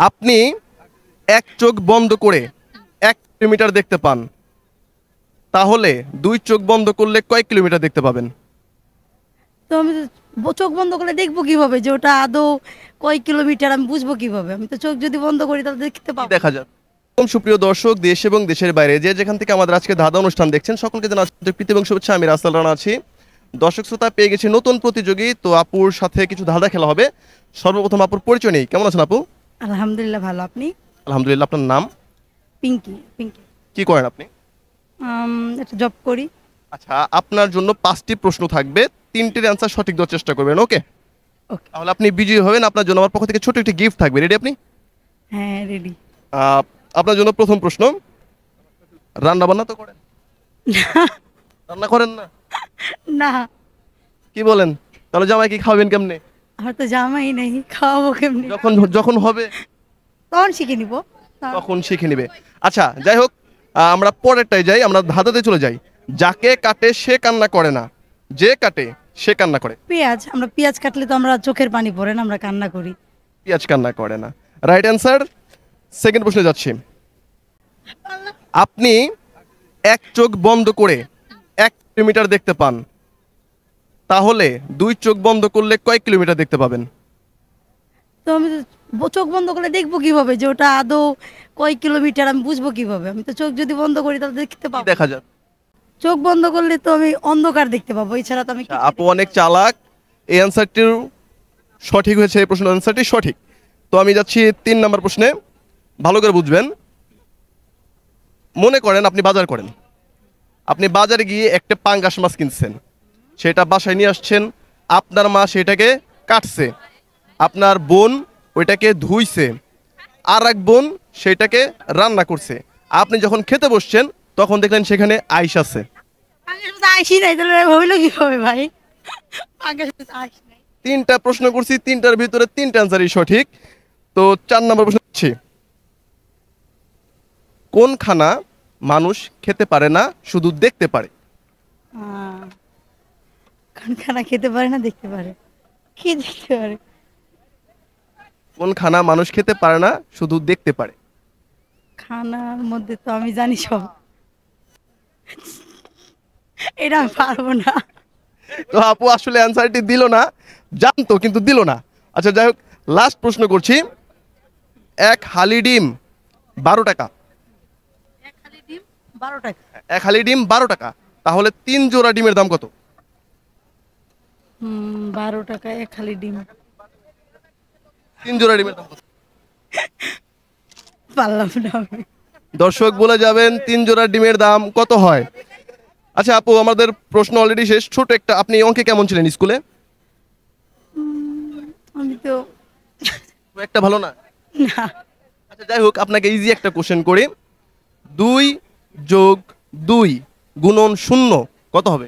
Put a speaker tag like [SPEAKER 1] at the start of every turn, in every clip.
[SPEAKER 1] আপনি এক চোখ বন্ধ করে 1 কিলোমিটার দেখতে পান, তাহলে 2 চোখ বন্ধ করলে কয় কিলোমিটার দেখতে পাবেন?
[SPEAKER 2] তো আমি তো চোখ বন্ধ করলে দেখবো কিভাবে যে ওটা আদৌ কয় কিলোমিটার, আমি বুঝবো কিভাবে? আমি তো চোখ যদি বন্ধ করি তাহলে দেখতে
[SPEAKER 1] কি
[SPEAKER 2] পাবো।
[SPEAKER 1] দেখা যাবে? সুপ্রিয় দর্শক, দেশ এবং দেশের বাইরে যে যেখান থেকে আমাদের আজকে ধাঁধা অনুষ্ঠান দেখছেন, সকলকে জানাচ্ছি প্রীতি এবং শুভেচ্ছা। আমি রাসেল রানা আছি। দর্শক শ্রোতা, পেয়ে গেছি নতুন প্রতিযোগী। তো আপুর সাথে কিছু ধাঁধা খেলা হবে। সর্বপ্রথম আপুর পরিচয় নেই। কেমন আছেন আপু?
[SPEAKER 2] আলহামদুলিল্লাহ, ভালো। আপনি?
[SPEAKER 1] আলহামদুলিল্লাহ। আপনার নাম?
[SPEAKER 2] পিঙ্কি। পিঙ্কি।
[SPEAKER 1] কি করেন আপনি?
[SPEAKER 2] একটা জব করি।
[SPEAKER 1] আচ্ছা, আপনার জন্য 5টি প্রশ্ন থাকবে, 3টির অ্যান্সার সঠিক দেওয়ার চেষ্টা করবেন। ওকে?
[SPEAKER 2] ওকে।
[SPEAKER 1] তাহলে আপনি বিজয়ী হবেন। আপনার জন্য আমার পক্ষ থেকে ছোট একটি গিফট থাকবে। রেডি আপনি?
[SPEAKER 2] হ্যাঁ, রেডি।
[SPEAKER 1] আহ, আপনার জন্য প্রথম প্রশ্ন, রান্না বান্না তো করেন? রান্না করেন না?
[SPEAKER 2] না,
[SPEAKER 1] কি বলেন? তাহলে জামাই কি খাওয়াবেন কেমনে?
[SPEAKER 2] আমার তো জামাই নেই, খাওয়াবো কেমনি?
[SPEAKER 1] যখন যখন হবে
[SPEAKER 2] তখন শিখে নিবো।
[SPEAKER 1] তখন শিখে নিবে। আচ্ছা, যাই হোক, আমরা পরেরটায় যাই। আমরা ধাঁধাতে চলে যাই। যাকে কাটে সে কান্না করে না, যে কাটে সে কান্না করে।
[SPEAKER 2] পেঁয়াজ। আমরা পেঁয়াজ কাটলে তো আমরা চোখের পানি পড়ে না, আমরা কান্না করি।
[SPEAKER 1] পেঁয়াজ কান্না করে না, রাইট অ্যান্সার। সেকেন্ড প্রশ্নে যাচ্ছি। আপনি এক চোখ বন্ধ করে 1 কিলোমিটার দেখতে পান, তাহলে 2 চোখ বন্ধ করলে কয় কিলোমিটার দেখতে পাবেন?
[SPEAKER 2] তো আমি তো চোখ বন্ধ করলে দেখবো কিভাবে যে ওটা আদৌ কয় কিলোমিটার, আমি বুঝবো কিভাবে? আমি তো চোখ যদি বন্ধ করি তাহলে দেখতে
[SPEAKER 1] কি
[SPEAKER 2] পাবো।
[SPEAKER 1] দেখা যাবে?
[SPEAKER 2] চোখ বন্ধ করলে তো আমি অন্ধকার দেখতে পাবো, এছাড়া তো আমি
[SPEAKER 1] আচ্ছা, আপু অনেক চালাক। এই অ্যান্সারটিও সঠিক হয়েছে। এই প্রশ্নের অ্যান্সারটি সঠিক। তো আমি যাচ্ছি 3 নম্বর প্রশ্নে। ভালো করে বুঝবেন। মনে করেন আপনি বাজার করেন। আপনি বাজারে গিয়ে একটা পাঙ্গাস মাছ কিনছেন, সেটা বাসায় নিয়ে আসছেন। আপনার মা সেটাকে কাটছে, আপনার বোন ওইটাকে ধুইছে, আর এক বোন সেটাকে রান্না করছে। আপনি যখন খেতে বসছেন তখন দেখলেন সেখানে আইস আছে।
[SPEAKER 2] আইসি নাই, তাহলে ভাবিল কিভাবে ভাই? পাঙ্গাস মাছ আইস নাই।
[SPEAKER 1] 3টা প্রশ্ন করছি, 3টার ভিতরে 3টা অ্যান্সারই সঠিক। তো 4 নম্বর প্রশ্ন হচ্ছে, কোন খানা মানুষ খেতে পারে না, শুধু দেখতে পারে?
[SPEAKER 2] কোন খানা খেতে পারে না, দেখতে পারে? কি দেখতে পারে?
[SPEAKER 1] কোন খানা মানুষ খেতে পারে না, শুধু দেখতে পারে?
[SPEAKER 2] খানার মধ্যে তো আমি জানি সব, এটা আমি পারবো না।
[SPEAKER 1] তো আপু আসলে অ্যান্সারটি দিল না, জানতো কিন্তু দিল না। আচ্ছা, যাই হোক, লাস্ট প্রশ্ন করছি। এক হালি ডিম 12 টাকা।
[SPEAKER 2] 12 টাকা?
[SPEAKER 1] এক হালি ডিম 12 টাকা, তাহলে 3 জোড়া ডিমের দাম কত?
[SPEAKER 2] 12 টাকা এক খালি ডিম?
[SPEAKER 1] 3 জোড়া ডিমের দাম কত?
[SPEAKER 2] পারলাম না আমি।
[SPEAKER 1] দর্শক বলে যাবেন 3 জোড়া ডিমের দাম কত হয়। আচ্ছা আপু, আমাদের প্রশ্ন অলরেডি শেষ। ছোট একটা, আপনি অঙ্কে কেমন ছিলেন স্কুলে?
[SPEAKER 2] আমি তো
[SPEAKER 1] খুব একটা ভালো না?
[SPEAKER 2] না।
[SPEAKER 1] আচ্ছা, যাই হোক, আপনাকে ইজি একটা কোশ্চেন করি। 2 + 2 গুণন 0 কত হবে?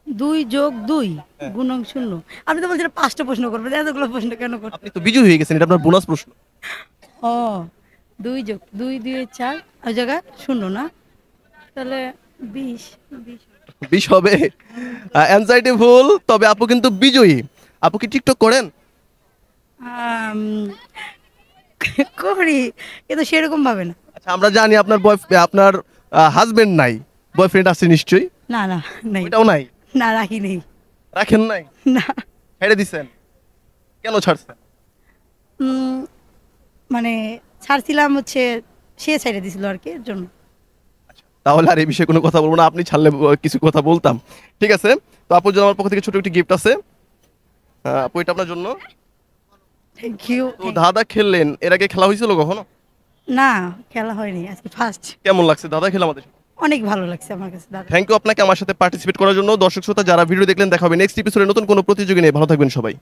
[SPEAKER 2] 2 + 2 গুণন 0? আপনি তো বলছেন 5টা প্রশ্ন করবেন, এতগুলো প্রশ্ন কেন করবেন?
[SPEAKER 1] আপনি তো বিজয়ী হয়ে গেছেন, এটা আপনার বোনাস প্রশ্ন।
[SPEAKER 2] ও, 2 + 2 = 4, ওই জায়গায় 0 না? তাহলে 20।
[SPEAKER 1] 20 হবে। অ্যানসাইটি ভুল, তবে আপু কিন্তু বিজয়ী। আপু কি টিকটক করেন?
[SPEAKER 2] আম, করি, কিন্তু সেরকম ভাবে না।
[SPEAKER 1] আচ্ছা, আমরা জানি আপনার আপনার হাজবেন্ড নাই, বয়ফ্রেন্ড আছে নিশ্চয়ই।
[SPEAKER 2] না না, নেই।
[SPEAKER 1] ওইটাও নাই?
[SPEAKER 2] না, রাখি নেই।
[SPEAKER 1] রাখেন নাই?
[SPEAKER 2] না।
[SPEAKER 1] ছেড়ে দিছেন? কেন ছাড়ছেন?
[SPEAKER 2] উম, মানে ছাড়ছিলাম হচ্ছে, সে ছেড়ে দিছিল আর কি, এর জন্য।
[SPEAKER 1] তাহলে আর এই বিষয়ে কোনো কথা বলবো না, আপনি ছাড়লে কিছু কথা বলতাম। ঠিক আছে। তো আপুর জন্য আমার পক্ষ থেকে ছোট একটি গিফট আছে। আপু, এটা আপনার জন্য।
[SPEAKER 2] Thank you.
[SPEAKER 1] তো দাদা খেললেন, এর আগে খেলা হয়েছিল কখনো?
[SPEAKER 2] না, খেলা হয়নি, আজকে ফার্স্ট।
[SPEAKER 1] কেমন লাগছে দাদা খেলা আমাদের?
[SPEAKER 2] অনেক ভালো লাগছে আমার কাছে দাদা।
[SPEAKER 1] থ্যাংক ইউ আপনাকে আমার সাথে পার্টিসিপেট করার জন্য। দর্শক শ্রোতা যারা ভিডিও দেখলেন, দেখা হবে নেক্সট এপিসোডে নতুন কোনো প্রতিযোগী নিয়ে। ভালো থাকবেন সবাই।